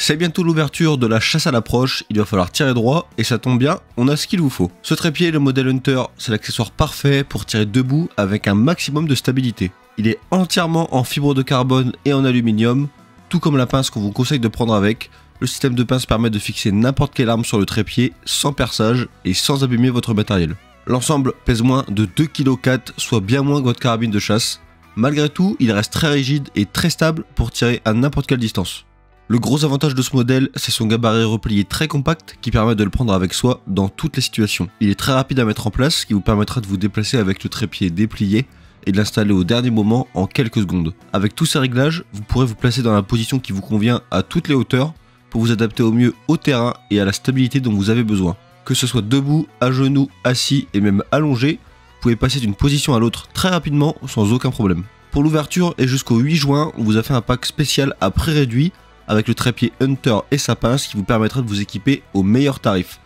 C'est bientôt l'ouverture de la chasse à l'approche, il va falloir tirer droit et ça tombe bien, on a ce qu'il vous faut. Ce trépied, le modèle Hunter, c'est l'accessoire parfait pour tirer debout avec un maximum de stabilité. Il est entièrement en fibre de carbone et en aluminium, tout comme la pince qu'on vous conseille de prendre avec. Le système de pince permet de fixer n'importe quelle arme sur le trépied sans perçage et sans abîmer votre matériel. L'ensemble pèse moins de 2,4 kg, soit bien moins que votre carabine de chasse. Malgré tout, il reste très rigide et très stable pour tirer à n'importe quelle distance. Le gros avantage de ce modèle, c'est son gabarit replié très compact qui permet de le prendre avec soi dans toutes les situations. Il est très rapide à mettre en place, ce qui vous permettra de vous déplacer avec le trépied déplié et de l'installer au dernier moment en quelques secondes. Avec tous ces réglages, vous pourrez vous placer dans la position qui vous convient à toutes les hauteurs pour vous adapter au mieux au terrain et à la stabilité dont vous avez besoin. Que ce soit debout, à genoux, assis et même allongé, vous pouvez passer d'une position à l'autre très rapidement sans aucun problème. Pour l'ouverture et jusqu'au 8 juin, on vous a fait un pack spécial à prix réduit avec le trépied Hunter et sa pince qui vous permettra de vous équiper au meilleur tarif.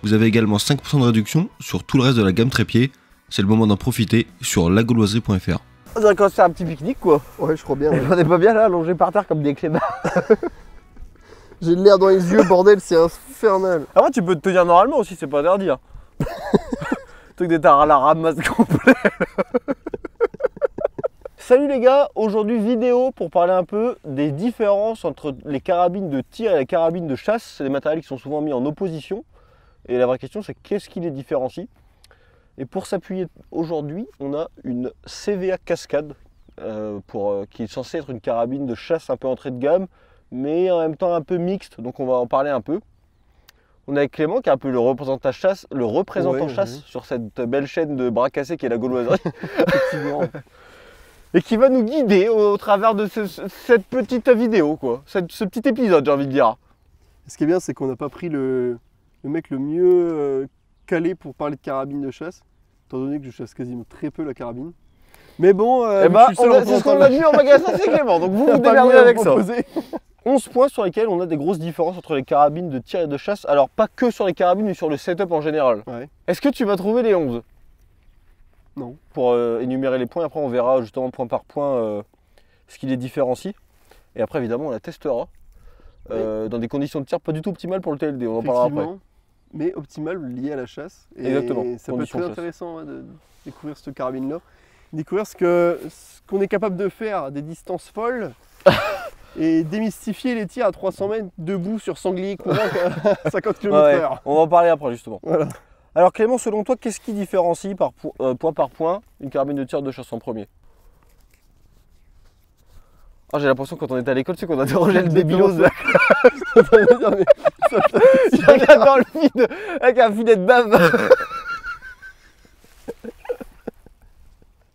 Vous avez également 5% de réduction sur tout le reste de la gamme trépied, c'est le moment d'en profiter sur lagauloiserie.fr. On dirait qu'on se fait un petit pique-nique quoi. Ouais, je crois bien. On est pas bien là, allongé par terre comme des clébards. J'ai de l'air dans les yeux, bordel, c'est infernal. Après tu peux te tenir normalement aussi, c'est pas interdit. Hein. Truc d'être à la ramasse complet. Salut les gars, aujourd'hui vidéo pour parler un peu des différences entre les carabines de tir et les carabines de chasse. C'est des matériels qui sont souvent mis en opposition. Et la vraie question c'est qu'est-ce qui les différencie? Et pour s'appuyer aujourd'hui, on a une CVA Cascade qui est censée être une carabine de chasse un peu entrée de gamme, mais en même temps un peu mixte, donc on va en parler un peu. On a avec Clément qui est un peu le représentant chasse, sur cette belle chaîne de bras cassés qui est la Gauloiserie. Et qui va nous guider au travers de cette petite vidéo, quoi. Ce petit épisode, j'ai envie de dire. Ce qui est bien, c'est qu'on n'a pas pris le mec le mieux calé pour parler de carabine de chasse, étant donné que je chasse quasiment très peu la carabine. Mais bon, c'est ce qu'on a vu en magasin, c'est Clément, donc vous démerdez avec ça. 11 points sur lesquels on a des grosses différences entre les carabines de tir et de chasse. Alors, pas que sur les carabines, mais sur le setup en général. Ouais. Est-ce que tu vas trouver les 11 ? Non. Pour énumérer les points, après on verra justement point par point ce qui les différencie. Et après évidemment on la testera dans des conditions de tir pas du tout optimales pour le TLD, on en parlera après. Mais optimales liées à la chasse. Et exactement. Ça peut être très intéressant de découvrir cette carabine-là. Découvrir ce qu'on est capable de faire à des distances folles et démystifier les tirs à 300 mètres debout sur sanglier courant à 50 km/h. On va en parler après justement. Voilà. Alors Clément, selon toi, qu'est-ce qui différencie point par point une carabine de tir de chasse en premier? Oh, j'ai l'impression que quand on était à l'école, tu sais qu'on interrogeait le débilos de la classe. Il regarde dans le vide avec un filet de bave.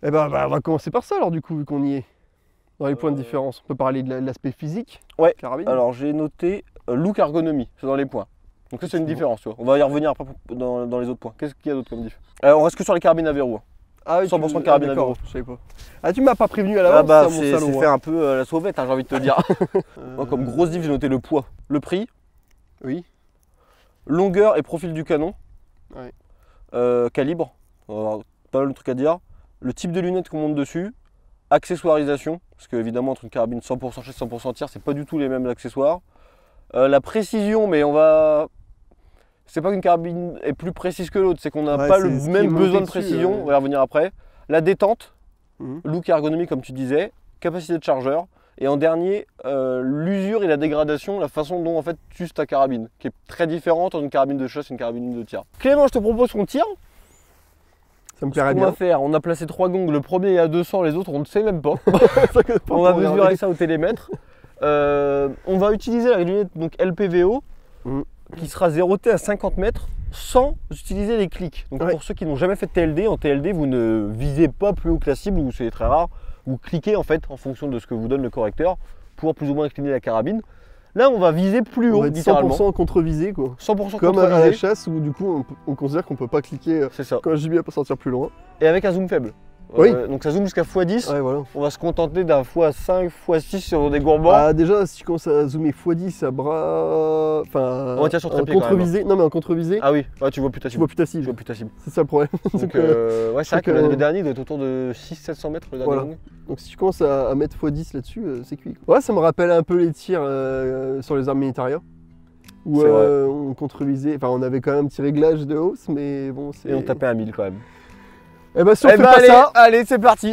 Eh ben, on va commencer par ça alors du coup, vu qu'on y est. Dans les points de différence, on peut parler de l'aspect physique. Ouais, carabine. alors j'ai noté look ergonomie, c'est dans les points. Donc ça c'est une différence, tu vois. On va y revenir après dans les autres points. Qu'est-ce qu'il y a d'autre comme diff? On reste que sur les carabines à verrou. Ah oui, 100% carabine à verrou. Je savais pas. Ah tu m'as pas prévenu à l'avance. Ah bah c'est c'est faire un peu la sauvette, hein, j'ai envie de te dire. Moi, comme grosse diff j'ai noté le poids, le prix, oui, longueur et profil du canon, ouais. Calibre, on va avoir pas mal de trucs à dire, le type de lunettes qu'on monte dessus, accessoirisation, parce que évidemment entre une carabine 100% chasse 100% tir c'est pas du tout les mêmes accessoires. La précision, mais on va... C'est pas qu'une carabine est plus précise que l'autre, c'est qu'on n'a pas le même besoin de précision, on va y revenir après. La détente, look et ergonomie comme tu disais, capacité de chargeur, et en dernier, l'usure et la dégradation, la façon dont en fait tu uses ta carabine, qui est très différente entre une carabine de chasse et une carabine de tir. Clément, je te propose qu'on tire. Ça me plairait bien. On va faire, on a placé 3 gongs, le premier est à 200, les autres on ne sait même pas. On va mesurer ça au télémètre. On va utiliser la lunette donc LPVO qui sera zéroté à 50 mètres sans utiliser les clics. Donc pour ceux qui n'ont jamais fait de TLD, en TLD vous ne visez pas plus haut que la cible, ou c'est très rare, vous cliquez en fait en fonction de ce que vous donne le correcteur pour plus ou moins incliner la carabine. Là on va viser plus haut, littéralement. 100% contre-visé quoi. 100% comme à la chasse où du coup on considère qu'on peut pas cliquer c'est ça. quand un gibier peut sortir plus loin. Et avec un zoom faible. Oui. Donc ça zoome jusqu'à x10. Ouais, voilà. On va se contenter d'un x5, x6 sur des gourbans. Ah, déjà, si tu commences à zoomer x10 à bras. Enfin. On va tirer sur en trépied quand même. contre-visée. Non, mais en contre-visée, Ah oui, ouais, tu vois plus ta tu cible. vois plus ta Tu cible. vois plus ta cible. C'est ça le problème. Donc, Donc, ouais, c'est vrai que que- le dernier doit être autour de 600-700 mètres le dernier Voilà. long. Donc si tu commences à mettre x10 là-dessus, c'est cuit. Ouais, ça me rappelle un peu les tirs sur les armes militaires. Où C'est vrai. on contre-visait, enfin on avait quand même un petit réglage de hausse, mais bon c'est... Et on tapait à 1000 quand même. Eh ben si on Eh fait ben, pas allez, ça... allez, c'est parti.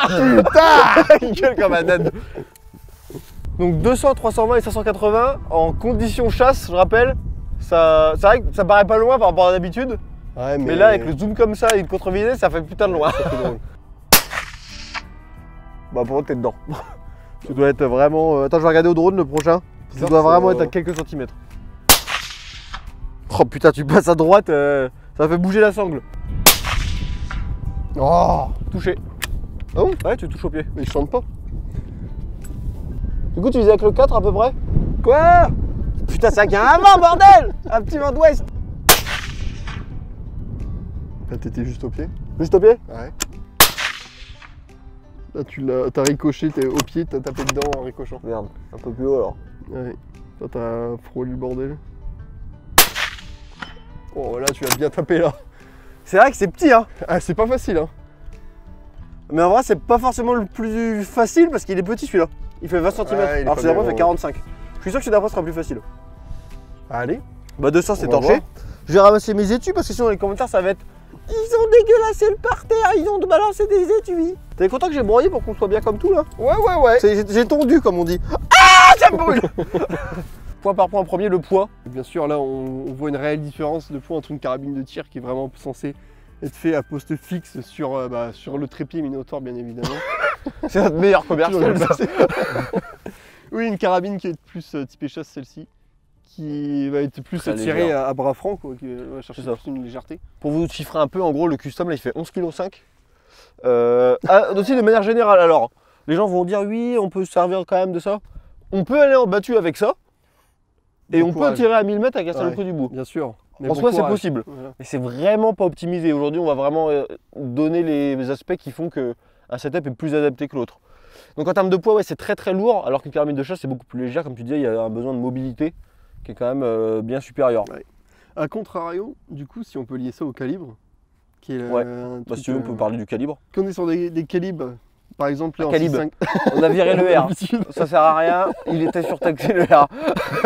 Putain Il gueule comme un âne. Donc 200, 320 et 580 en condition chasse, je rappelle. C'est vrai que ça paraît pas loin par rapport à d'habitude, Ouais, mais là avec le zoom comme ça et une contre-visée, ça fait putain de loin. C'est drôle. Bah pour moi t'es dedans. Tu dois être vraiment... Attends, je vais regarder au drone le prochain. Tu Ça, dois faut- vraiment être à quelques centimètres. Oh putain, tu passes à droite, ça fait bouger la sangle. Oh Touché. Ah bon Ouais, tu touches au pied. Mais je chante pas. Du coup, tu visais avec le 4 à peu près? Quoi? Putain, c'est qu'il y a un vent, bordel! Un petit vent d'ouest. Là t'étais juste au pied. Juste au pied? Ouais. Là t'as ricoché, t'es au pied, t'as tapé dedans en ricochant. Merde, un peu plus haut alors. Ouais. Toi t'as frôlé le bordel. Oh là tu as bien tapé là. C'est vrai que c'est petit, hein. Ah c'est pas facile hein. Mais en vrai, c'est pas forcément le plus facile parce qu'il est petit celui-là. Il fait 20 cm. Ouais, il est alors pas celui d'après bien fait 45. Je suis sûr que celui d'après sera plus facile. Allez. Bah 200 c'est On va torché. voir. Je vais ramasser mes étuis parce que sinon dans les commentaires ça va être ils ont dégueulassé le parterre, ils ont balancé des étuis. T'es content que j'ai broyé pour qu'on soit bien comme tout là? Ouais. J'ai tondu comme on dit. Ah ça brûle. Point par point, premier le poids. Bien sûr là on voit une réelle différence de poids entre une carabine de tir qui est vraiment censée être fait à poste fixe sur le trépied Minotaur bien évidemment. C'est notre meilleur commercial. Toujours le Oui, une carabine qui est plus typée chasse celle-ci, qui va être plus Très tirée légère. à bras francs, quoi, qui va chercher C'est ça. plus une légèreté. Pour vous chiffrer un peu, en gros, le custom là il fait 11,5 kg. Aussi de manière générale, alors, les gens vont dire oui, on peut se servir quand même de ça. On peut aller en battu avec ça, et Bon on courage. peut tirer à 1000 mètres avec un seul Ouais. coup du bout. Bien sûr. Mais En bon soi, c'est courage. possible. Voilà. Mais c'est vraiment pas optimisé. Aujourd'hui, on va vraiment donner les aspects qui font qu'un setup est plus adapté que l'autre. Donc en termes de poids, ouais, c'est très très lourd, alors qu'une carabine de chasse, c'est beaucoup plus légère. Comme tu disais, il y a un besoin de mobilité qui est quand même bien supérieur. A contrario, du coup, si on peut lier ça au calibre, qui est Ouais. un Bah, truc, si tu veux, on peut parler du calibre. Quand on est sur des calibres, par exemple, là, Un en calibre. 6.5, On a viré le R. d'habitude, Ça sert à rien, il était surtaxé le R.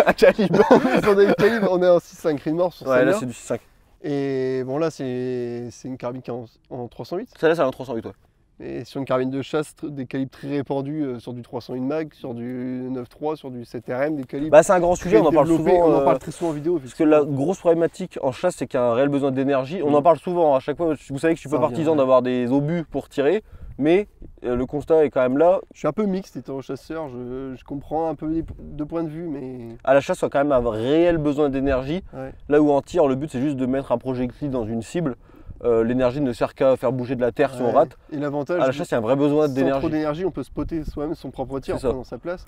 Un calibre. sur des calibres, on est en 6.5 Creedmoor sur Ouais, là celle-là. c'est du 6.5. Et bon, là, c'est une carabine qui est en 308. Celle-là, c'est un 308, ouais. Et sur une carabine de chasse, des calibres très répandus, sur du 301 mag, sur du 9.3, sur du 7RM, des calibres. Bah, c'est un grand sujet, on en parle développés. souvent. On en parle très souvent en vidéo. Parce que la grosse problématique en chasse, c'est qu'il y a un réel besoin d'énergie. On en parle souvent à chaque fois. Vous savez que je suis Ça pas revient, partisan ouais. d'avoir des obus pour tirer, mais le constat est quand même là. Je suis un peu mixte étant chasseur, je comprends un peu les deux points de vue, mais À la chasse, il y a quand même un réel besoin d'énergie. ouais. Là où en tir, le but c'est juste de mettre un projectile dans une cible. L'énergie ne sert qu'à faire bouger de la terre si on Ouais. rate. Et l'avantage, À la chasse, il y a un vrai besoin sans trop d'énergie. d'énergie, on peut spotter soi-même son propre tir C'est ça. dans sa place.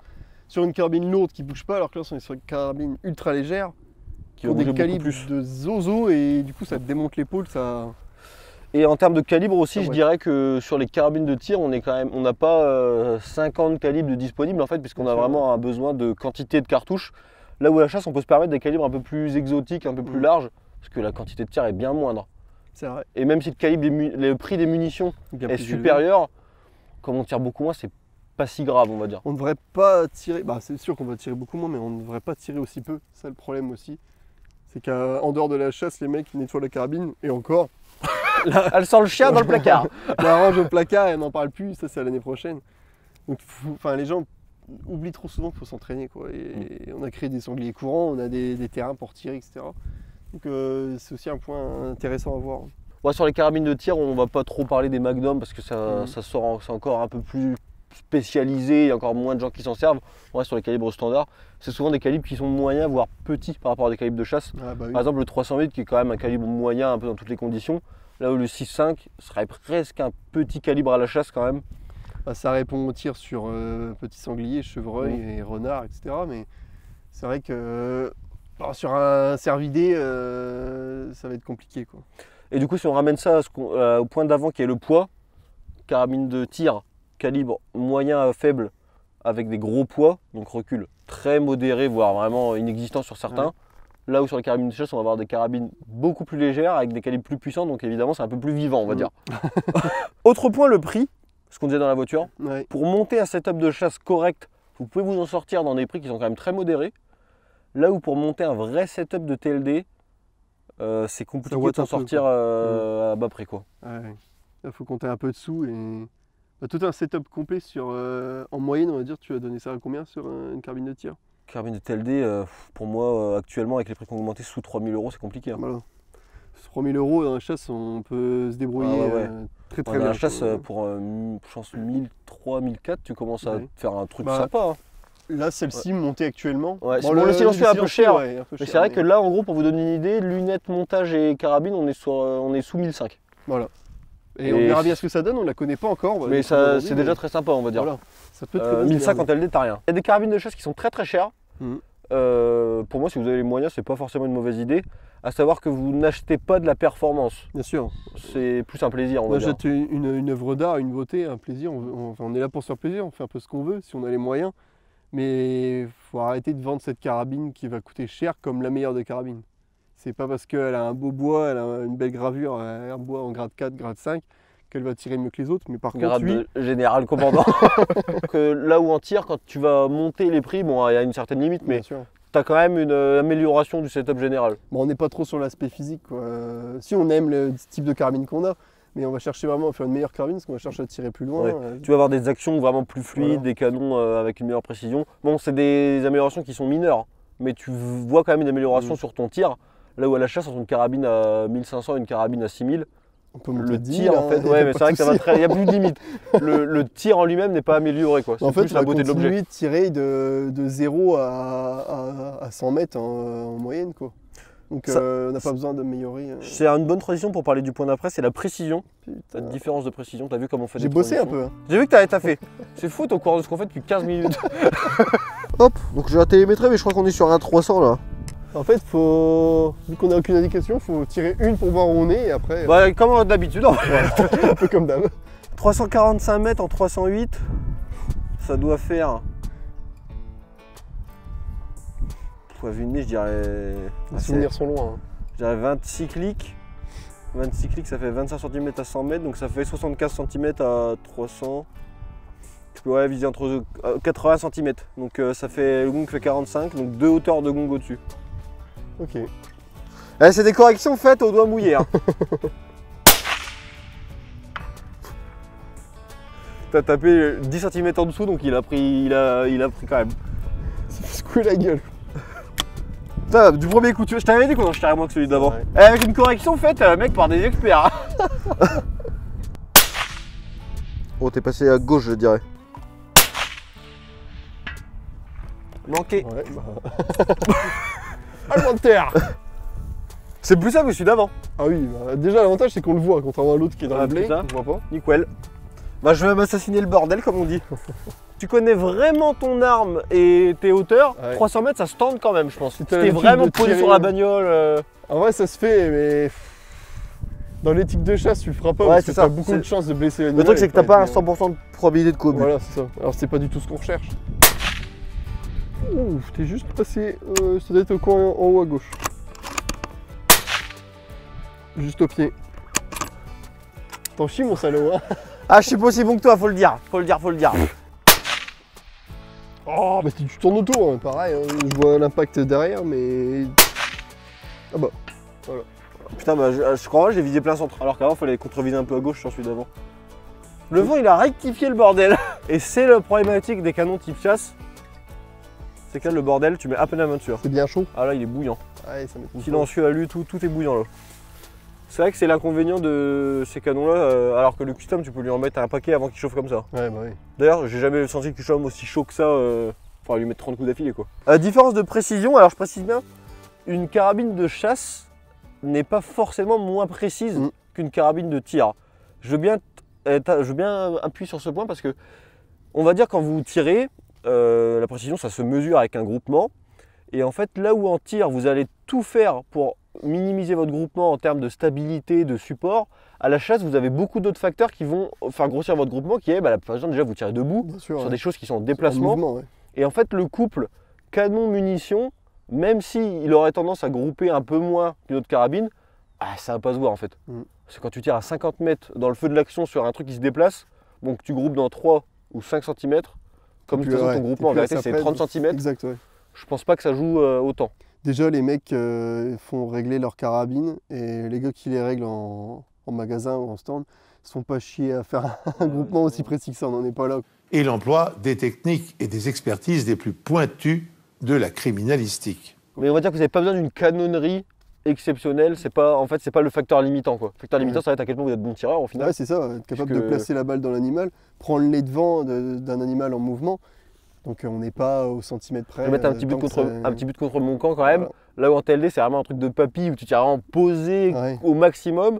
Sur une carabine lourde qui bouge pas, alors que là, on est sur une carabine ultra légère, Qui va pour des bouger beaucoup calibres plus. de zozo, et du coup, ça te démonte l'épaule, ça. Et en termes de calibre aussi, Ah je ouais. dirais que sur les carabines de tir, on n'a pas 50 calibres de disponibles en fait, puisqu'on Bien a sûr, vraiment un besoin de quantité de cartouches. Là où à la chasse, on peut se permettre des calibres un peu plus exotiques, un peu plus larges, parce que la quantité de tir est bien moindre. C'est vrai. Et même si le calibre, le prix des munitions Bien est plus élevé. supérieur, comme on tire beaucoup moins, c'est pas si grave, on va dire. On ne devrait pas tirer, bah c'est sûr qu'on va tirer beaucoup moins, mais on ne devrait pas tirer aussi peu. C'est ça le problème aussi. C'est qu'en dehors de la chasse, les mecs ils nettoient la carabine, et encore, Elle sent le chien dans le placard. on la range au placard et on n'en parle plus, ça c'est à l'année prochaine. Donc les gens oublient trop souvent qu'il faut s'entraîner, quoi. Et on a créé des sangliers courants, on a des terrains pour tirer, etc. Donc c'est aussi un point intéressant à voir. Ouais, sur les carabines de tir, on va pas trop parler des Magnum parce que ça, Mhm. c'est encore un peu plus spécialisé, il y a encore moins de gens qui s'en servent. Ouais, sur les calibres standards, c'est souvent des calibres qui sont moyens, voire petits par rapport à des calibres de chasse. Ah bah oui. Par exemple, le 308 qui est quand même un calibre moyen un peu dans toutes les conditions, là où le 6.5 serait presque un petit calibre à la chasse quand même. Bah, ça répond au tir sur petits sangliers, chevreuils et renards, etc. Mais c'est vrai que sur un cervidé, ça va être compliqué, quoi. Et du coup, si on ramène ça au point d'avant qui est le poids, carabine de tir, calibre moyen à faible, avec des gros poids, donc recul très modéré, voire vraiment inexistant sur certains. Ouais. Là où sur les carabines de chasse, on va avoir des carabines beaucoup plus légères, avec des calibres plus puissants, donc évidemment c'est un peu plus vivant, on va dire. Autre point, le prix, ce qu'on disait dans la voiture. Ouais. Pour monter un setup de chasse correct, vous pouvez vous en sortir dans des prix qui sont quand même très modérés. Là où pour monter un vrai setup de TLD, c'est compliqué de boite s'en un peu, sortir à bas prix, quoi. Ouais. Il faut compter un peu de sous et bah, tout un setup complet sur en moyenne, on va dire, tu vas donner ça à combien sur une carabine de tir? Carabine de TLD, pour moi, actuellement, avec les prix qui ont augmenté, sous 3000 €, c'est compliqué. Hein. Voilà. 3000 € dans la chasse, on peut se débrouiller Ah ouais. très Dans bien. la chasse, quoi. pour je pense 1003, 1004, tu commences à Ouais. te faire un truc Bah, sympa. Hein. Là, celle-ci montée actuellement. Ouais, bon, le silencieux est un peu cher. ouais, un peu Mais cher, c'est vrai que là, en gros, pour vous donner une idée, lunettes, montage et carabine, on est sous 1005. Voilà. Et on Et verra bien ce que ça donne, on la connaît pas encore. on va Mais la découvrir ça, aujourd'hui, c'est déjà très sympa, on va dire. Voilà. Ça peut être très bien, 1005 c'est en TLD, t'as rien. Il y a des carabines de chasse qui sont très très chères. Mhm. Pour moi, si vous avez les moyens, c'est pas forcément une mauvaise idée. À savoir que vous n'achetez pas de la performance. bien sûr. C'est plus un plaisir, on On va dire. achète une œuvre d'art, une beauté, un plaisir. On est là pour se faire plaisir, on fait un peu ce qu'on veut si on a les moyens. Mais il faut arrêter de vendre cette carabine qui va coûter cher comme la meilleure des carabines. C'est pas parce qu'elle a un beau bois, elle a une belle gravure, un bois en grade 4, grade 5, qu'elle va tirer mieux que les autres. Mais par contre, Grade lui, de général commandant. Que là où en tir, quand tu vas monter les prix, bon, il y a une certaine limite, mais bien sûr. tu as quand même une amélioration du setup général. Bon, on n'est pas trop sur l'aspect physique, quoi. Si on aime le type de carabine qu'on a, mais on va chercher vraiment à faire une meilleure carabine parce qu'on va chercher à tirer plus loin. Ouais. Tu vas avoir des actions vraiment plus fluides, Voilà. des canons avec une meilleure précision. Bon, c'est des améliorations qui sont mineures, mais tu vois quand même une amélioration sur ton tir. Là où à la chasse, entre une carabine à 1500 et une carabine à 6000, On peut monter le 10 tir 000, en fait, hein, ouais, y a mais pas c'est vrai de que ça va souci. très. Il n'y a plus de limite. Le tir en lui-même n'est pas amélioré, quoi. C'est En fait, plus on la va beauté de l'objet. continuer de tirer de 0 à 100 mètres en moyenne, quoi. Donc Ça- on n'a pas besoin d'améliorer. C'est une bonne transition pour parler du point d'après, c'est la précision. Putain. La différence de précision, t'as vu comment on fait J'ai des bossé un transitions. peu. Hein. J'ai vu que t'as fait. C'est fou au cours de ce qu'on fait depuis 15 minutes. Hop, donc j'ai un télémétré, mais je crois qu'on est sur un 300 là. En fait, vu qu'on n'a aucune indication, faut tirer une pour voir où on est et après, Bah, comme d'habitude, un peu comme d'hab. 345 mètres en 308, ça doit faire. Pour vu une nez, je dirais. Les souvenirs sont loin. Hein. Je dirais 26 clics. 26 clics, ça fait 25 cm à 100 mètres, donc ça fait 75 cm à 300. Tu peux viser entre 80 cm. Donc ça fait le gong fait 45, donc 2 hauteurs de gong au-dessus. Ok. C'est des corrections faites au doigt mouillé. Hein. T'as tapé 10 cm en dessous, donc il a pris quand même. Ça fait secouer la gueule. Putain, du premier coup, je t'avais dit qu'on en jeterait moins que celui d'avant. Ouais. Avec une correction faite, mec, par des experts. Oh, t'es passé à gauche, je dirais. Manqué. Ouais, bah... Allemand de terre. C'est plus simple que celui d'avant. Ah oui, bah, déjà l'avantage c'est qu'on le voit, contrairement à l'autre qui est dans Ah, le blé, putain. on le voit pas. Nickel. Bah, je vais m'assassiner le bordel, comme on dit. Tu connais vraiment ton arme et tes hauteurs, Ouais. 300 mètres, ça se tente quand même, je pense. Si Si t'as t'es l'habitude vraiment de posé tirer- sur la bagnole. En vrai ça se fait, mais dans l'éthique de chasse tu le feras pas Ouais, parce c'est que ça. t'as beaucoup C'est- de chances de blesser l'animal. Le truc, c'est et que t'as pas un être- 100% de probabilité de co-but. Voilà, c'est ça. Alors c'est pas du tout ce qu'on recherche. Ouh, t'es juste passé, ça doit être au coin en haut à gauche. Juste au pied. T'en chies mon salaud, hein. Ah, je suis pas aussi bon que toi, faut le dire. Faut le dire. Oh, mais tu tournes autour, hein, pareil, hein, je vois l'impact derrière, mais... Ah bah, Putain, bah, je crois que j'ai visé plein centre. Alors qu'avant, il fallait contreviser un peu à gauche sur celui d'avant. Le vent, il a rectifié le bordel. Et c'est la problématique des canons type chasse. C'est que là, le bordel, tu mets à peine la main dessus. Hein. c'est bien chaud. Ah là, il est bouillant. Ouais, ça m'étonne. Silencieux, alu, tout est bouillant là. C'est vrai que c'est l'inconvénient de ces canons-là, alors que le custom, tu peux lui en mettre un paquet avant qu'il chauffe comme ça. Ouais, bah oui. D'ailleurs, j'ai jamais senti le custom aussi chaud que ça. Faudra lui mettre 30 coups d'affilée quoi. Différence de précision, alors je précise bien, une carabine de chasse n'est pas forcément moins précise Mm. qu'une carabine de tir. Je veux bien appuyer sur ce point parce que on va dire quand vous tirez, la précision ça se mesure avec un groupement. Et en fait, là où en tir, vous allez tout faire pour minimiser votre groupement en termes de stabilité, de support, à la chasse, vous avez beaucoup d'autres facteurs qui vont faire grossir votre groupement, qui est, par exemple, déjà, vous tirez debout, Bien sûr, sur ouais. des choses qui sont en En déplacement. mouvement, ouais. Et en fait, le couple canon-munition, même s'il aurait tendance à grouper un peu moins qu'une autre carabine, ça va pas se voir en fait. Mm. Parce que quand tu tires à 50 mètres dans le feu de l'action sur un truc qui se déplace, bon, que tu groupes dans 3 ou 5 cm, comme de toute façon ton groupement en vérité c'est 30 cm, Exact, ouais. je pense pas que ça joue autant. Déjà, les mecs font régler leur carabine et les gars qui les règlent en magasin ou en stand se font pas chier à faire un groupement aussi précis que ça, on n'en est pas là. Il emploie des techniques et des expertises des plus pointues de la criminalistique. Mais on va dire que vous n'avez pas besoin d'une canonnerie exceptionnelle, c'est pas le facteur limitant quoi. Le facteur limitant, ça va être à quel point vous êtes bon tireur au final. Ouais, c'est ça, être capable Puisque- de placer la balle dans l'animal, prendre les devants d'un animal en mouvement. Donc on n'est pas au centimètre près. Je vais mettre un petit, but contre mon camp quand même. Voilà. Là où en TLD c'est vraiment un truc de papy où tu tires vraiment posé Ouais. au maximum.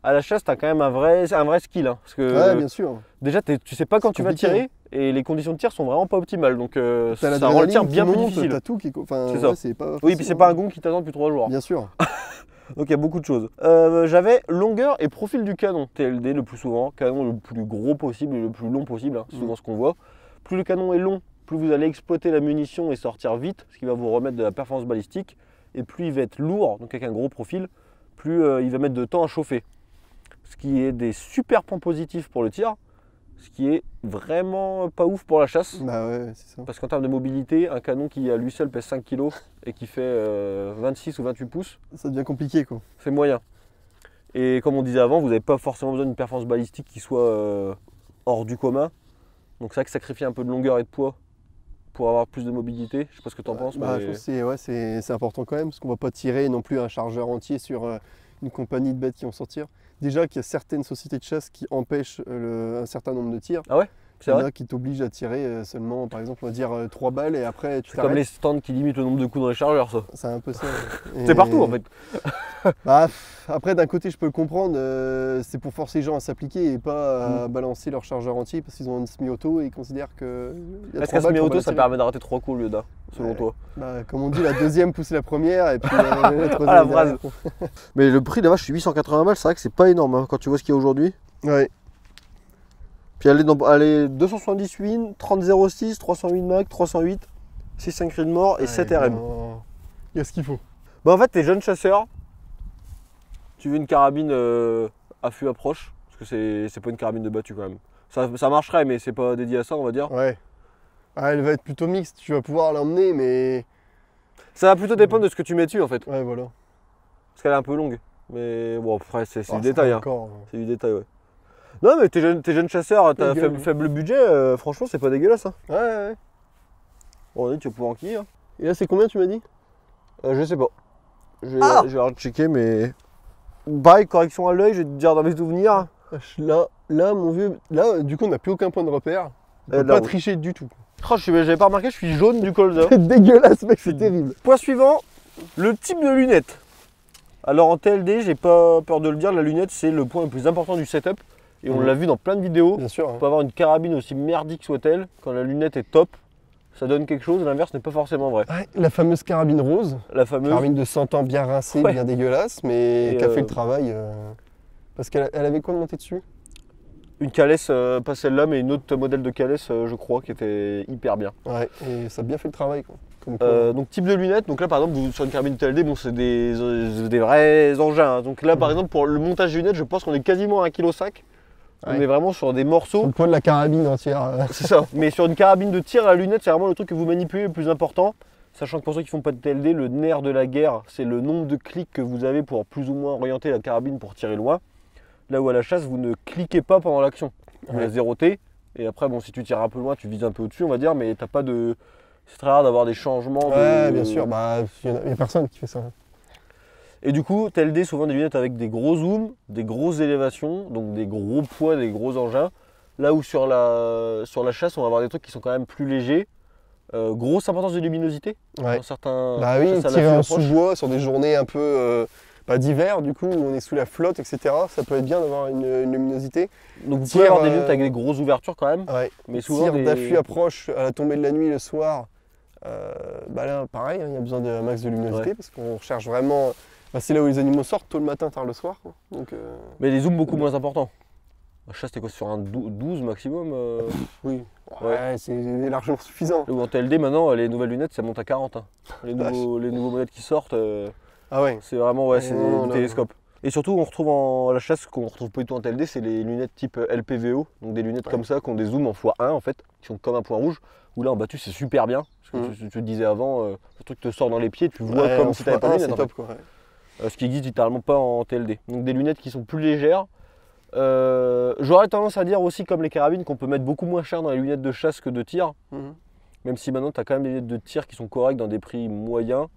À la chasse, tu as quand même un vrai skill. Hein, parce que Ouais, bien sûr. déjà, tu sais pas quand C'est tu vas compliqué, tirer et les conditions de tir sont vraiment pas optimales. Donc T'as ça rend le l'adrénaline tir qui bien plus monte, difficile. T'as tout qui. Enfin, C'est ça. ouais, c'est pas Oui, facile, puis c'est hein. pas un gong qui t'attend depuis 3 jours. Bien sûr. Donc il y a beaucoup de choses. J'avais longueur et profil du canon. TLD le plus souvent, canon le plus gros possible et le plus long possible, hein, c'est souvent ce qu'on voit. Plus le canon est long, plus vous allez exploiter la munition et sortir vite, ce qui va vous remettre de la performance balistique. Et plus il va être lourd, donc avec un gros profil, plus il va mettre de temps à chauffer. Ce qui est des super points positifs pour le tir, ce qui est vraiment pas ouf pour la chasse. Bah ouais, c'est ça. Parce qu'en termes de mobilité, un canon qui à lui seul pèse 5 kg et qui fait 26 ou 28 pouces, Ça devient compliqué quoi. c'est moyen. Et comme on disait avant, vous n'avez pas forcément besoin d'une performance balistique qui soit hors du commun. Donc c'est vrai que sacrifier un peu de longueur et de poids pour avoir plus de mobilité, je sais pas ce que tu en penses. Bah, mais... je pense que c'est important quand même, parce qu'on va pas tirer non plus un chargeur entier sur une compagnie de bêtes qui vont sortir. Déjà qu'il y a certaines sociétés de chasse qui empêchent un certain nombre de tirs. C'est Il y en vrai. a qui t'obligent à tirer seulement, par exemple, on va dire 3 balles et après tu C'est comme t'arrêtes. les stands qui limitent le nombre de coups dans les chargeurs, ça. C'est un peu ça. ouais. C'est Et- partout en fait. Bah, après, d'un côté, je peux le comprendre, c'est pour forcer les gens à s'appliquer et pas à balancer leur chargeur entier parce qu'ils ont une semi-auto et ils considèrent que. il y a Est-ce 3 qu'à balles qu'on va semi-auto, ça tirer. permet d'arrêter 3 coups au lieu d'un, selon Ouais. toi? Bah, comme on dit, la deuxième pousse la première et puis la troisième. Ah, la derrière. Mais le prix de la vache, c'est 880 balles, c'est vrai que c'est pas énorme hein, quand tu vois ce qu'il y a aujourd'hui. Ouais. Puis elle est 270 win, 30-06, 308 mag, 308, 6-5 cris de mort et 7 RM. Il y a ce qu'il faut. Bah en fait, t'es jeune chasseur, tu veux une carabine à fût approche, parce que c'est pas une carabine de battu quand même. Ça marcherait, mais c'est pas dédié à ça, on va dire. Ouais. Ah, elle va être plutôt mixte, tu vas pouvoir l'emmener, mais. Ça va plutôt dépendre de ce que tu mets dessus en fait, Ouais, voilà. parce qu'elle est un peu longue. Mais bon, après, c'est Ah, du détail. Hein. encore, C'est du détail, ouais. Non, mais t'es jeune chasseur, t'as Gueule. faible budget, franchement, c'est pas dégueulasse. Hein. Ouais, ouais. Bon, tu vas pouvoir enquiller. Hein. Et là, c'est combien, tu m'as dit? Je sais pas. Je Ah vais checker, mais. Pareil, correction à l'œil, je vais te dire dans mes souvenirs. Là, mon vieux. Là, du coup, on n'a plus aucun point de repère. On peut là, pas oui. tricher du tout. Oh, j'avais pas remarqué, je suis jaune du colza. C'est dégueulasse, mec, c'est terrible. Point suivant, le type de lunette. Alors en TLD, j'ai pas peur de le dire, la lunette c'est le point le plus important du setup. Et on Mhm. l'a vu dans plein de vidéos. Bien sûr. On peut avoir une carabine aussi merdique soit-elle, quand la lunette est top, ça donne quelque chose, l'inverse n'est pas forcément vrai. Ouais, la fameuse carabine rose. La fameuse. Carabine de 100 ans bien rincée, Ouais. bien dégueulasse, mais Et, qui a fait le travail. Parce qu'elle avait quoi de monter dessus? Une calesse, pas celle-là, mais une autre modèle de calesse, je crois, qui était hyper bien. Ouais, et ça a bien fait le travail, quoi. Comme quoi. Donc type de lunettes, donc là par exemple sur une carabine TLD, bon c'est des vrais engins. Hein. Donc là par exemple pour le montage des lunettes, je pense qu'on est quasiment à 1,5 kg. On Ouais. est vraiment sur des Sur morceaux. le poids de la carabine entière. C'est ça. Mais sur une carabine de tir, la lunette c'est vraiment le truc que vous manipulez le plus important. Sachant que pour ceux qui font pas de TLD, le nerf de la guerre, c'est le nombre de clics que vous avez pour plus ou moins orienter la carabine pour tirer loin. Là où à la chasse, vous ne cliquez pas pendant l'action. Vous Ouais. la zérotez. Et après, bon, si tu tires un peu loin, tu vises un peu au-dessus, on va dire, mais t'as pas de. C'est très rare d'avoir des changements. Ouais, de... bien sûr. Bah, il y a personne qui fait ça. Et du coup, TLD, souvent des lunettes avec des gros zooms, des grosses élévations, donc des gros poids, des gros engins. Là où sur la chasse, on va avoir des trucs qui sont quand même plus légers. Grosse importance de luminosité Ouais. dans certains. Bah oui, chasses à tirer l'affût en approche. sous-bois sur des journées un peu d'hiver, du coup, où on est sous la flotte, etc. Ça peut être bien d'avoir une luminosité. Donc vous tir, pouvez avoir des lunettes avec des grosses ouvertures quand même. Ouais. Mais souvent Tir des... d'affût approche à la tombée de la nuit le soir, Bah là, pareil, hein, il y a besoin d'un max de luminosité parce qu'on recherche vraiment. Bah, c'est là où les animaux sortent tôt le matin, tard le soir. Quoi. Donc, Mais des zooms beaucoup moins importants. La chasse, c'était quoi sur un 12 maximum oui, ouais. C'est largement suffisant. Ou en TLD, maintenant, les nouvelles lunettes, ça monte à 40. Hein. Les nouveaux modèles qui sortent, Ah ouais. c'est vraiment ouais, c'est non, du là, télescope. Et surtout, on retrouve à la chasse, qu'on retrouve pas du tout en TLD, c'est les lunettes type LPVO, donc des lunettes comme ça, qui ont des zooms en x1 en fait, qui sont comme un point rouge, où là en battu c'est super bien, parce que tu te disais avant, le truc te sort dans les pieds, tu vois comme si tu n'avais pas de lunettes. C'est top quoi. Ce qui existe littéralement pas en TLD. Donc des lunettes qui sont plus légères. J'aurais tendance à dire aussi, comme les carabines, qu'on peut mettre beaucoup moins cher dans les lunettes de chasse que de tir, même si maintenant tu as quand même des lunettes de tir qui sont correctes dans des prix moyens.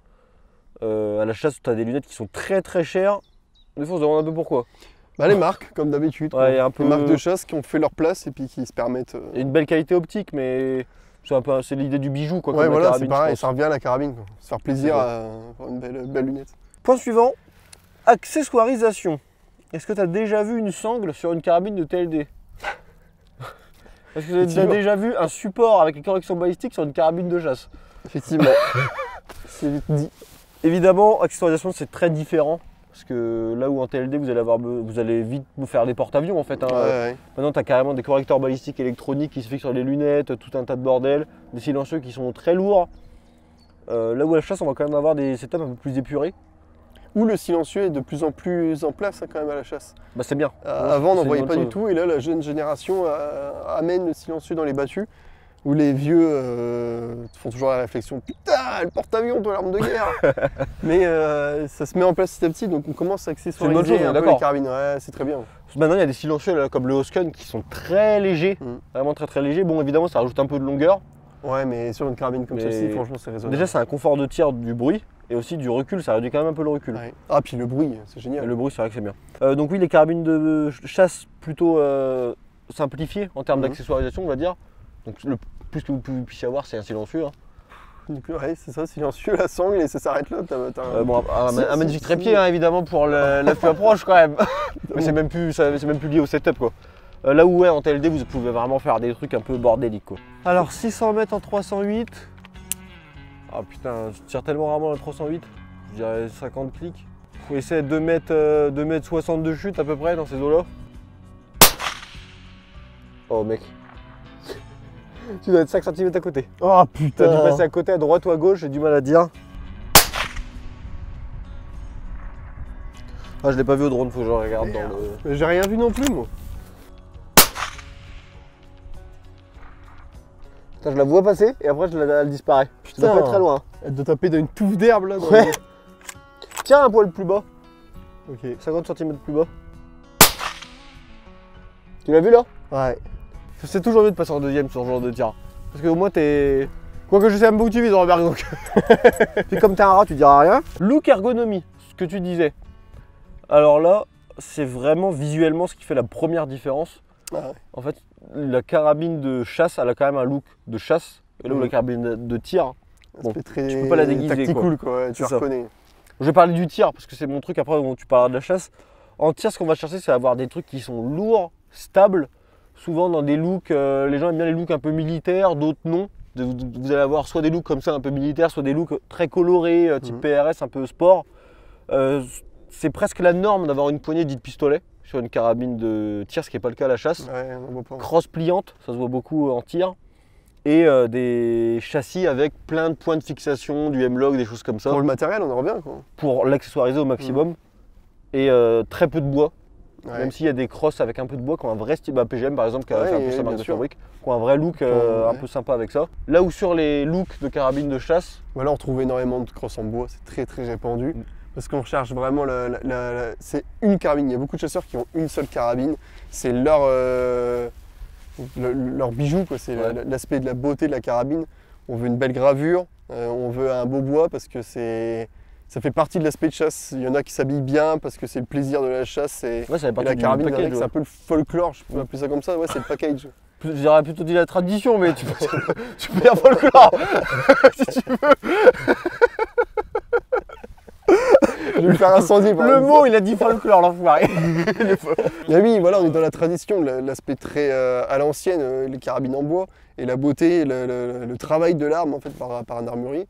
À la chasse, tu as des lunettes qui sont très très chères. Des fois, on se demande un peu pourquoi. Bah, les marques, comme d'habitude. Ouais, un peu... Les marques de chasse qui ont fait leur place et puis qui se permettent. Il y a une belle qualité optique, mais c'est l'idée du bijou. Quoi, ouais, comme voilà, la c'est carabine, pareil, ça revient à la carabine. Quoi. Se faire plaisir à avoir une belle lunette. Point suivant, accessoirisation. Est-ce que tu as déjà vu une sangle sur une carabine de TLD? Est-ce que tu as déjà vu un support avec une correction balistique sur une carabine de chasse? Effectivement. C'est vite dit. Évidemment, accessoirisation c'est très différent. Parce que là où en TLD vous allez vite vous faire des porte-avions en fait. Hein. Ouais. Maintenant tu as carrément des correcteurs balistiques électroniques qui se fixent sur les lunettes, tout un tas de bordel, des silencieux qui sont très lourds. Là où à la chasse on va quand même avoir des setups un peu plus épurés. Où le silencieux est de plus en plus en place hein, quand même à la chasse. Bah c'est bien. Avant on n'en voyait pas chose. du tout et là la jeune génération amène le silencieux dans les battues. Où les vieux font toujours la réflexion, putain, le porte-avions, toi l'arme de guerre. Mais ça se met en place petit à petit, donc on commence à accessoiriser chose, un peu les carabines. Ouais, c'est très bien. Maintenant il y a des silencieux là, comme le Hosken qui sont très légers, vraiment très très légers. Bon évidemment ça rajoute un peu de longueur. Ouais, mais sur une carabine comme celle-ci, franchement c'est raisonnable. Déjà c'est un confort de tir du bruit et aussi du recul, ça réduit quand même un peu le recul. Ouais. Ah puis le bruit, c'est génial. Le bruit c'est vrai que c'est bien. Donc oui, les carabines de chasse plutôt simplifiées en termes d'accessoirisation on va dire. Donc le plus que vous puissiez avoir c'est un silencieux. Hein. Ouais, c'est ça, silencieux, la sangle et ça s'arrête là. Bon, un magnifique trépied hein, évidemment pour l'affût approche quand même. Mais c'est même plus lié au setup quoi. Là où ouais, en TLD vous pouvez vraiment faire des trucs un peu bordéliques quoi. Alors 600 mètres en 308. Ah putain, je tire tellement rarement le 308. Je dirais 50 clics. Faut essayer de 2 mètres 60 de chute à peu près dans ces eaux là. Oh mec. Tu dois être 5 cm à côté. Oh putain. T'as dû passer à côté, à droite ou à gauche, j'ai du mal à dire. Ah, je l'ai pas vu au drone, faut que je regarde dans le... J'ai rien vu non plus moi. Putain, je la vois passer et après elle disparaît. Putain. Ça doit pas être très loin. Elle doit taper dans une touffe d'herbe là. Ouais. Tiens un poil plus bas. Ok. 50 cm plus bas. Tu l'as vu là? Ouais. C'est toujours mieux de passer en deuxième sur ce genre de tir. Parce qu'au moins t'es... Quoique je sais même pas où tu vises Robert donc. Puis comme t'es un rat tu diras rien. Look ergonomie, ce que tu disais. Alors là, c'est vraiment visuellement ce qui fait la première différence. Ah ouais. En fait, la carabine de chasse, elle a quand même un look de chasse. Et là où la carabine de tir, bon, très tu peux pas la déguiser. tactical quoi, tu la reconnais. Je vais parler du tir parce que c'est mon truc après où tu parleras de la chasse. En tir, ce qu'on va chercher, c'est avoir des trucs qui sont lourds, stables. Souvent dans des looks, les gens aiment bien les looks un peu militaires, d'autres non. Vous allez avoir soit des looks comme ça un peu militaires, soit des looks très colorés, type PRS, un peu sport. C'est presque la norme d'avoir une poignée dite pistolet sur une carabine de tir, ce qui n'est pas le cas à la chasse. Ouais, on voit pas. Crosse pliante, ça se voit beaucoup en tir. Et des châssis avec plein de points de fixation, du M-Log, des choses comme ça. Pour le matériel, on en revient quoi. Pour l'accessoiriser au maximum. Et très peu de bois. Ouais. Même s'il y a des crosses avec un peu de bois qui ont un vrai style, PGM par exemple qui a fait un peu sa marque de fabrique, qui ont un vrai look un peu sympa avec ça. Là où sur les looks de carabines de chasse, voilà, on trouve énormément de crosses en bois, c'est très très répandu. Parce qu'on recherche vraiment c'est une carabine. Il y a beaucoup de chasseurs qui ont une seule carabine. C'est leur bijou, quoi. C'est l'aspect de la beauté de la carabine. On veut une belle gravure, on veut un beau bois parce que ça fait partie de l'aspect de chasse. Il y en a qui s'habillent bien parce que c'est le plaisir de la chasse. Et la carabine, c'est un peu le folklore, je peux appeler ça comme ça. Ouais, c'est le package. J'aurais plutôt dit la tradition, mais tu peux dire folklore si tu veux. faire incendier. par Le exemple. mot, il a dit folklore, l'enfoiré. Mais oui, voilà, on est dans la tradition, l'aspect très à l'ancienne, les carabines en bois, et la beauté, le travail de l'arme en fait par un armurier,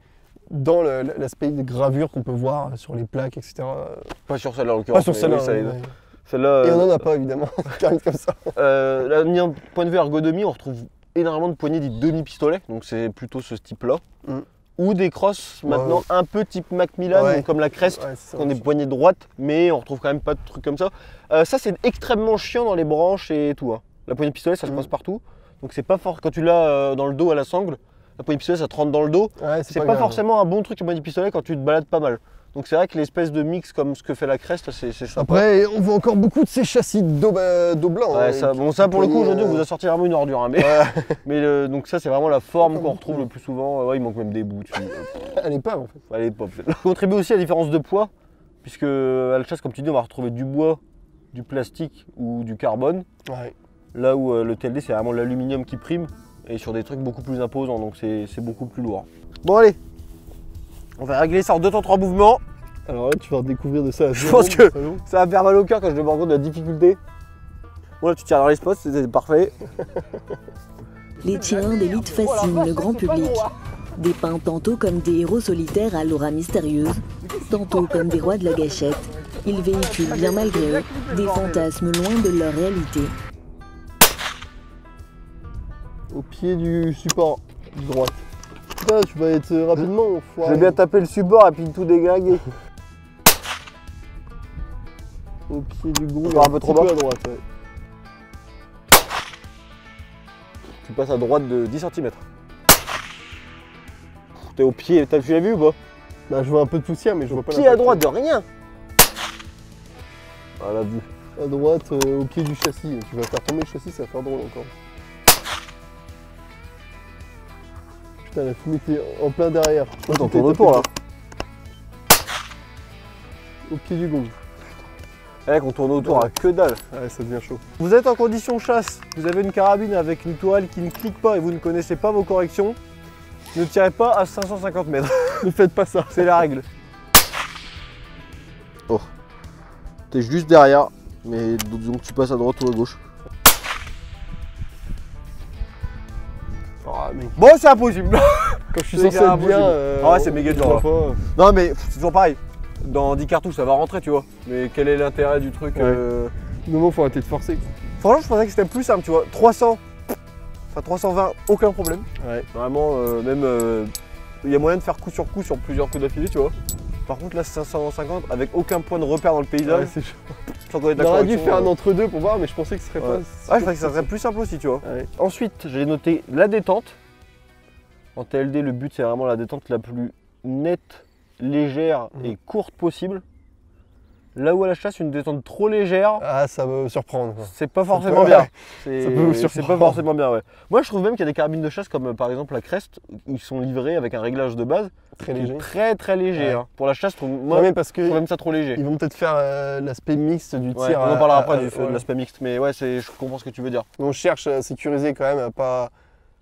dans l'aspect de gravure qu'on peut voir sur les plaques, etc. Pas sur celle-là, en l'occurrence. Pas sur celle-là. mais oui, ça ouais, aide. ouais. Celle-là. Et on n'en a pas évidemment, carrément comme ça. Là, d'un point de vue ergonomie, on retrouve énormément de poignées dites demi-pistolet, donc c'est plutôt ce type-là. Mm. Ou des crosses maintenant Ouais. un peu type Macmillan, Ouais. donc comme la Crest, Ouais, c'est ça. on est poignées droites, mais on retrouve quand même pas de trucs comme ça. Ça, c'est extrêmement chiant dans les branches et tout. Hein. La poignée de pistolet, ça se passe partout, donc c'est pas fort. Quand tu l'as dans le dos à la sangle, la poignée de pistolet, ça te rentre dans le dos. Ouais, C'est pas grave. forcément un bon truc, la poignée de pistolet, quand tu te balades pas mal. Donc c'est vrai que l'espèce de mix comme ce que fait la Crest, c'est sympa. Après, on voit encore beaucoup de ces châssis d'eau blanc. Ouais, hein, ça, qui- bon, ça pour le coup, poignées, aujourd'hui, on vous a sorti vraiment une ordure. Hein, mais donc ça, c'est vraiment la forme Encore qu'on beaucoup. retrouve le plus souvent. Ouais, il manque même des bouts dessus. Elle est pas en fait. Allez, pop. Ça contribue aussi à la différence de poids, puisque à la chasse, comme tu dis, on va retrouver du bois, du plastique ou du carbone. Ouais. Là où le TLD, c'est vraiment l'aluminium qui prime, et sur des trucs beaucoup plus imposants, donc c'est beaucoup plus lourd. Bon, allez, on va régler ça en 2 temps 3 mouvements. Alors là, tu vas redécouvrir de ça. Je pense que ça va faire mal au cœur quand je me rends compte de la difficulté. Bon, là, tu tires dans les spots, c'est parfait. Les tireurs d'élite fascinent le grand public. Dépeints tantôt comme des héros solitaires à l'aura mystérieuse, tantôt comme des rois de la gâchette, ils véhiculent bien malgré eux des fantasmes loin de leur réalité. Au pied du support de droite. Putain, tu vas être rapidement au Je foire. vais bien taper le support et puis tout déglinguer. Au pied du groupe. Encore un peu trop bas. à droite. Ouais. Tu passes à droite de 10 cm. T'es au pied, tu l'as vu ou pas? Bah, je vois un peu de poussière, mais je vois pas Pied à l'impact. droite de rien. Ah, la vue. À droite, au pied du châssis. Tu vas faire tomber le châssis, ça va faire drôle encore. Putain, la fumée était en plein derrière. Ouais, t'en tournes autour là. Au pied du gong. Eh, qu'on tourne autour à que dalle. Ouais, ça devient chaud. Vous êtes en condition chasse, vous avez une carabine avec une tourelle qui ne clique pas et vous ne connaissez pas vos corrections, ne tirez pas à 550 mètres. Ne faites pas ça. C'est la règle. Oh. T'es juste derrière, mais disons que tu passes à droite ou à gauche. Ah, mec. Bon, c'est impossible. Quand je suis C'est censé être impossible. bien. Ah ouais, c'est méga dur, je là. vois pas. Non, mais c'est toujours pareil. Dans 10 cartouches, ça va rentrer, tu vois. Mais quel est l'intérêt du truc Du moment, faut arrêter de forcer. Franchement, je pensais que c'était plus simple, tu vois. 300, enfin 320, aucun problème. Ouais. Vraiment, même, il y a moyen de faire coup sur plusieurs coups d'affilée, tu vois. Par contre, là, 550, avec aucun point de repère dans le paysage, Ouais, c'est chaud. sans connaître On la aurait dû correction, faire un entre-deux pour voir, mais je pensais que ce serait Ouais. pas. Ouais, je pensais que ça serait plus simple aussi, tu vois. Ouais. Ensuite, j'ai noté la détente. En TLD, le but, c'est vraiment la détente la plus nette, légère et courte possible. Là où à la chasse, une détente trop légère, Ah, ça va me surprendre. quoi. c'est pas forcément peut- bien. ouais. C'est Ça peut vous c'est pas surprendre. forcément bien, ouais. Moi, je trouve même qu'il y a des carabines de chasse, comme par exemple la Crest, où ils sont livrés avec un réglage de base Très qui est léger. très très léger. Ouais. Hein. Pour la chasse, moi, Ouais, mais parce je trouve que même ça trop léger. ils vont peut-être faire l'aspect mixte du Ouais, tir. on en parlera après de ouais. l'aspect mixte, mais ouais, je comprends ce que tu veux dire. On cherche à sécuriser quand même, à pas.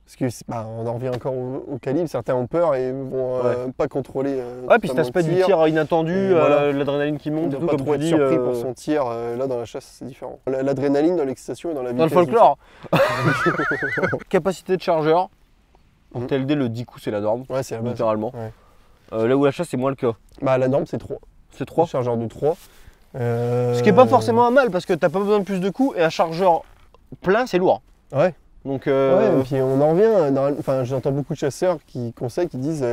Parce que on en revient encore au calibre, certains ont peur et vont pas contrôler. Ouais, puis cet totalement aspect le du tir inattendu, Et voilà. l'adrénaline qui On monte, ne et tout, doit pas comme trop tu être dis. surpris pour son tir. Là, dans la chasse, c'est différent. L'adrénaline dans l'excitation et dans la Dans le vitesse. du folklore. Capacité de chargeur. En Mhm. TLD, le 10 coups, c'est la norme, tir. Ouais, c'est la base. littéralement. Ouais. Là où la chasse, c'est moins le cas. Bah, la norme, c'est 3. C'est 3. Chargeur de 3. Ce qui est pas forcément un mal, parce que t'as pas besoin de plus de coups, et un chargeur plein, c'est lourd. Ouais. Donc, Ouais, et puis on en revient. Enfin, j'entends beaucoup de chasseurs qui conseillent, qui disent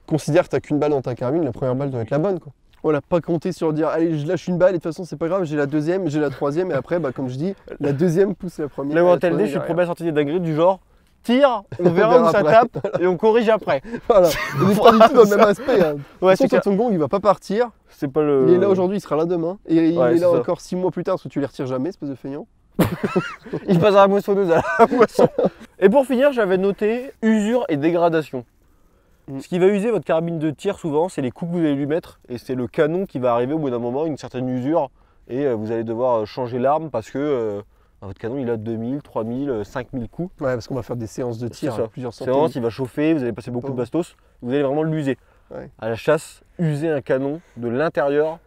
considère que t'as qu'une balle dans ta carabine, la première balle doit être la bonne, quoi. Voilà, pas compter sur dire allez, je lâche une balle et de toute façon c'est pas grave, j'ai la deuxième, j'ai la troisième et après, bah, comme je dis, la deuxième pousse la première. là où et en la TLD, troisième je suis le derrière. premier à sortir des dingueries du genre tire, on verra où ça après. tape, et on corrige après. Voilà, on n'est pas du tout dans le même aspect. Hein. Ouais, De toute c'est façon, ton gong il va pas partir, C'est pas le. il est là aujourd'hui, il sera là demain, et il Ouais, est c'est là ça. encore 6 mois plus tard parce que tu les retires jamais, espèce de feignant. Il passe à la moissonneuse à la moisson. Et pour finir, j'avais noté usure et dégradation. Ce qui va user votre carabine de tir souvent, c'est les coups que vous allez lui mettre et c'est le canon qui va arriver au bout d'un moment, une certaine usure et vous allez devoir changer l'arme parce que votre canon il a 2000, 3000, 5000 coups. Ouais, parce qu'on va faire des séances de tir, C'est ça. plusieurs centaines. Séance, il va chauffer, vous allez passer beaucoup de bastos, vous allez vraiment l'user. Ouais. À la chasse, user un canon de l'intérieur,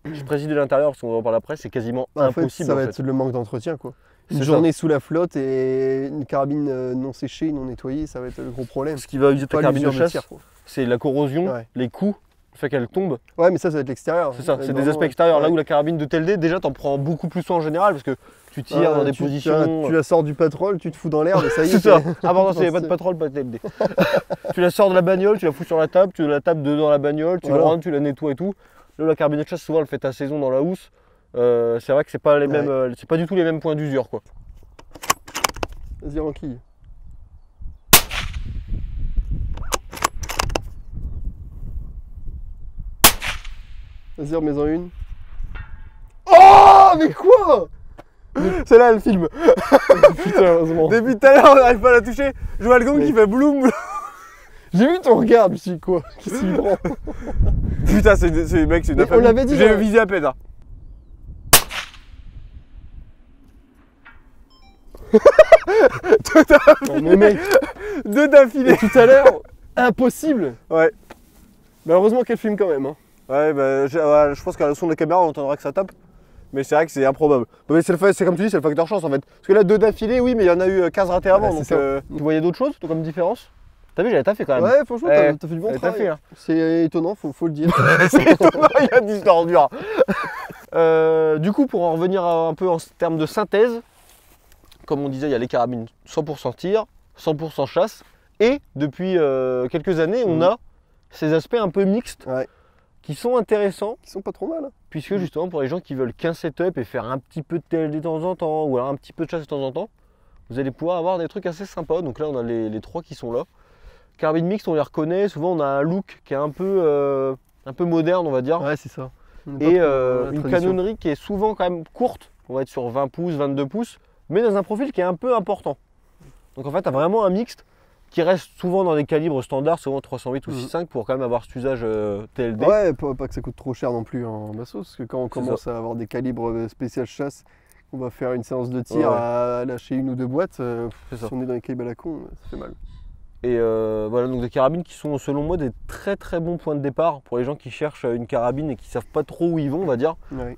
Je précise de l'intérieur parce qu'on va en parler après, c'est quasiment En fait, impossible. ça va en fait. être le manque d'entretien, quoi. Une C'est journée sous la flotte et une carabine non séchée, non nettoyée, ça va être le gros problème. Ce qui va utiliser ta Pas carabine de l'usure chasse, tir, quoi. c'est la corrosion, Ouais. les coups, le fait qu'elle tombe. Ouais, mais ça va être l'extérieur. C'est ça, Ouais, c'est des vraiment, aspects extérieurs. Là ouais. où la carabine de TLD, déjà t'en prends beaucoup plus soin en général parce que tu tires dans des positions. Tu la sors du pétrole, tu te fous dans l'air, et ça y est. C'est ça. t'es- Ah pardon, c'est pas de pétrole, pas de TLD. Tu la sors de la bagnole, tu la fous sur la table, tu la tapes dedans la bagnole, tu Voilà. la rentres, tu la nettoies et tout. Là, la carabine de chasse, souvent, elle fait ta saison dans la housse. C'est vrai que c'est pas les Ouais. mêmes, c'est pas du tout les mêmes points d'usure, quoi. Vas-y, Ranquille. Vas-y, remets-en une. Oh, mais quoi? C'est là le film. Putain, heureusement. Depuis tout à l'heure, on n'arrive pas à la toucher. Je vois le gong qui fait bloum, bloum. J'ai vu ton regard, je me suis dit quoi? Qu'est-ce qu'il prend? Putain, c'est mec, c'est une Mais on famille. l'avait dit, J'ai ouais. visé à peine. Hein. Non, mais mec, Deux d'affilée. tout à l'heure, impossible. Ouais. Malheureusement qu'elle filme quand même. Hein. Ouais, bah, je pense qu'à la son de la caméra, on entendra que ça tape. Mais c'est vrai que c'est improbable. Non, mais c'est comme tu dis, c'est le facteur chance en fait. Parce que là, deux d'affilée, oui, mais il y en a eu 15 ratés avant. Ouais, donc c'est ça. tu voyais d'autres choses toi, comme différence? T'as vu, j'avais taffé quand même. Ouais, franchement, Ouais. t'as fait du bon T'as travail. taffé, hein. C'est étonnant, faut le dire. C'est étonnant, il y a des histoires dures. Du coup, pour en revenir un peu en termes de synthèse, comme on disait, il y a les carabines 100% tir, 100% chasse. Et depuis quelques années, on a ces aspects un peu mixtes Ouais. qui sont intéressants. Ils sont pas trop mal. Hein. Puisque justement pour les gens qui veulent qu'un setup et faire un petit peu de TLD de temps en temps ou alors un petit peu de chasse de temps en temps, vous allez pouvoir avoir des trucs assez sympas. Donc là on a les trois qui sont là. Carabine mixte, on les reconnaît, souvent on a un look qui est un peu moderne on va dire. Ouais, c'est ça. On est Et pas trop dans la une tradition. canonnerie qui est souvent quand même courte, on va être sur 20 pouces, 22 pouces, mais dans un profil qui est un peu important. Donc en fait tu as vraiment un mixte qui reste souvent dans des calibres standards, souvent 308 ou 6.5 pour quand même avoir cet usage TLD. Ouais, pas que ça coûte trop cher non plus en masso, parce que quand on C'est commence à avoir des calibres spécial chasse, on va faire une séance de tir Ouais. à lâcher une ou deux boîtes, C'est ça. si on est dans les calibres à la con, ça fait mal. Et voilà, donc des carabines qui sont selon moi des très très bons points de départ pour les gens qui cherchent une carabine et qui savent pas trop où ils vont, on va dire. Ouais.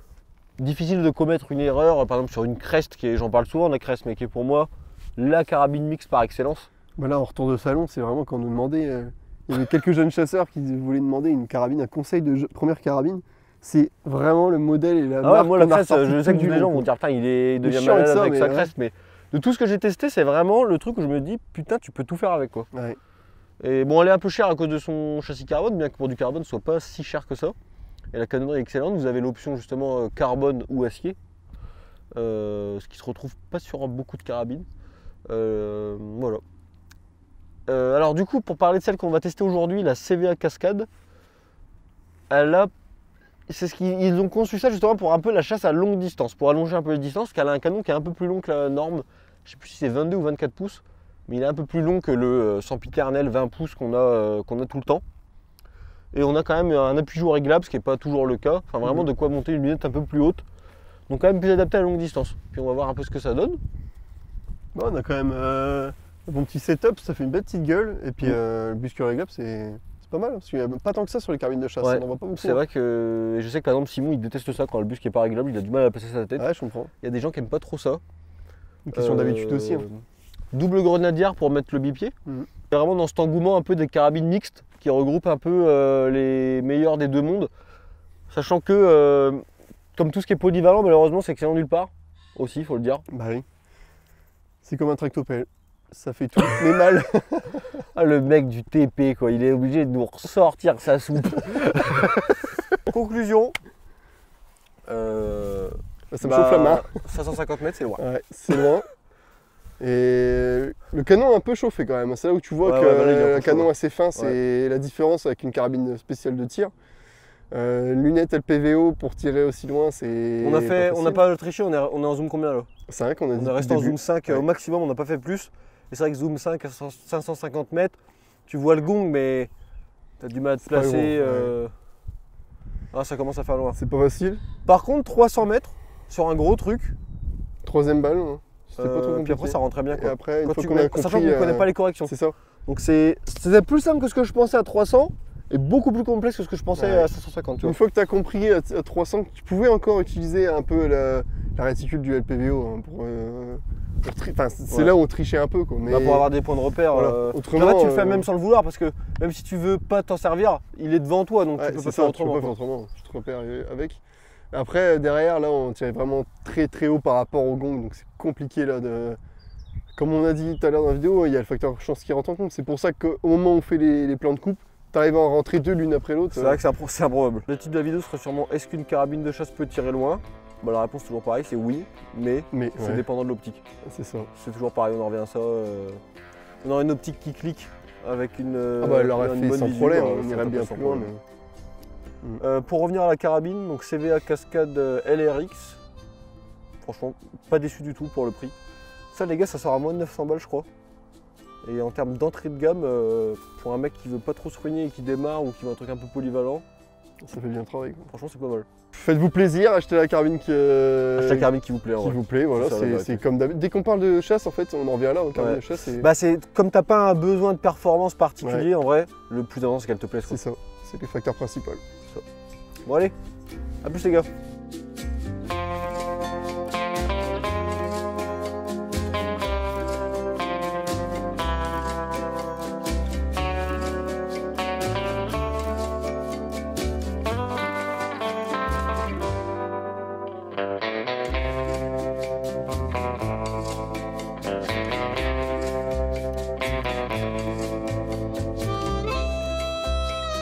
Difficile de commettre une erreur, par exemple sur une crest, j'en parle souvent de la crest, mais qui est pour moi la carabine mixte par excellence. Bah là, en retour de salon, c'est vraiment quand on nous demandait, il y avait quelques jeunes chasseurs qui voulaient demander une carabine, un conseil de première carabine. C'est vraiment le modèle et la Ah marque ouais, moi la qu'on a crest, ressorti je sais que tout les du gens long, vont dire putain il devient chiant malade avec ça, avec sa mais crest, mais de tout ce que j'ai testé, c'est vraiment le truc où je me dis putain tu peux tout faire avec quoi. Ouais. Et bon elle est un peu chère à cause de son châssis carbone, bien que pour du carbone ce soit pas si cher que ça. Et la canonnerie est excellente, vous avez l'option justement carbone ou acier, ce qui se retrouve pas sur beaucoup de carabines. Voilà. Alors du coup pour parler de celle qu'on va tester aujourd'hui, la CVA Cascade, elle a, ils ont conçu ça justement pour un peu la chasse à longue distance, pour allonger un peu les distances, car elle a un canon qui est un peu plus long que la norme, je sais plus si c'est 22 ou 24 pouces, mais il est un peu plus long que le sempiternel 20 pouces qu'on a tout le temps. Et on a quand même un appui-joue réglable, ce qui n'est pas toujours le cas, enfin vraiment de quoi monter une lunette un peu plus haute, donc quand même plus adapté à la longue distance. Puis on va voir un peu ce que ça donne. Bon, on a quand même un bon petit setup, ça fait une belle petite gueule, et puis le busque réglable, c'est pas mal, parce qu'il n'y a pas tant que ça sur les carabines de chasse, Ouais, on en voit pas beaucoup. c'est vrai que je sais que par exemple Simon il déteste ça quand le bus qui est pas réglable, il a du mal à passer sa tête. Ouais, je comprends. Il y a des gens qui aiment pas trop ça. Une question d'habitude aussi. Hein. Double grenadière pour mettre le bipied. Mhm. C'est vraiment dans cet engouement un peu des carabines mixtes qui regroupent un peu les meilleurs des deux mondes. Sachant que, comme tout ce qui est polyvalent, malheureusement c'est excellent nulle part. Aussi, il faut le dire. Bah oui. C'est comme un tractopelle. Ça fait tout, mais mal. Ah, le mec du TP, quoi, il est obligé de nous ressortir sa soupe. Conclusion. Ça me chauffe la main. 550 mètres, c'est loin. Ouais, c'est loin. Et le canon est un peu chauffé quand même. C'est là où tu vois Ouais, que ouais, bah là, il est un peu un canon chaud, assez fin, c'est la différence avec une carabine spéciale de tir. Lunettes LPVO pour tirer aussi loin, c'est. On n'a pas triché, on est en zoom combien là? 5, on a dit. On est resté en zoom 5 Ouais. au maximum, on n'a pas fait plus. Et c'est vrai que zoom 5 à 550 mètres, tu vois le gong, mais tu as du mal à te pas placer. loin, Ah, ça commence à faire loin. C'est pas facile. Par contre, 300 mètres sur un gros truc, Troisième balle, hein. C'était pas trop puis compliqué. après ça rentre très bien. Et Quoi. après, une Quand fois tu qu'on a sachant compris, qu'on ne connaît pas les corrections. c'est ça. Donc c'était plus simple que ce que je pensais à 300. est beaucoup plus complexe que ce que je pensais Ouais. à 550. Tu Une vois. fois que tu as compris à 300 que tu pouvais encore utiliser un peu la réticule du LPVO hein, enfin, c'est Ouais. là où on trichait un peu quoi. Mais Bah, pour avoir des points de repère. voilà. Autrement, en fait, tu le fais euh, même sans le vouloir parce que même si tu veux pas t'en servir, il est devant toi donc ouais, tu peux c'est pas ça, faire tu peux autrement. pas faire autrement. Tu te repères avec. Après derrière là on tirait vraiment très très haut par rapport au gong donc c'est compliqué là de. Comme on a dit tout à l'heure dans la vidéo, il y a le facteur chance qui rentre en compte. C'est pour ça qu'au moment où on fait les plans de coupe, tu arrives à en rentrer deux l'une après l'autre. C'est vrai que c'est improbable. Le titre de la vidéo serait sûrement est-ce qu'une carabine de chasse peut tirer loin? Bah, la réponse est toujours pareille, c'est oui, mais Mais c'est ouais, dépendant de l'optique. c'est ça. C'est toujours pareil, on en revient à ça. On aurait une optique qui clique avec une. Ah bah elle l'aurait une fait bonne sans visu, problème, bah, on ça irait tape bien sans plus loin. problème. Mais... Pour revenir à la carabine, donc CVA cascade LRX. Franchement, pas déçu du tout pour le prix. Ça les gars, ça sort à moins de 900 balles je crois. Et en termes d'entrée de gamme, pour un mec qui veut pas trop se ruiner et qui démarre ou qui veut un truc un peu polyvalent, Ça fait bien le travail. Quoi. franchement c'est pas mal. Faites-vous plaisir, achetez la carabine Achetez la carabine qui vous plaît en qui vrai. vous plaît. Voilà, C'est ça, la vérité. c'est comme d'habitude. Dès qu'on parle de chasse, en fait, on en revient là, en carabine Ouais. de chasse. C'est Bah c'est comme t'as pas un besoin de performance particulier en vrai, le plus important c'est qu'elle te plaise. quoi. ça, c'est le facteur principal. Bon allez, à plus les gars.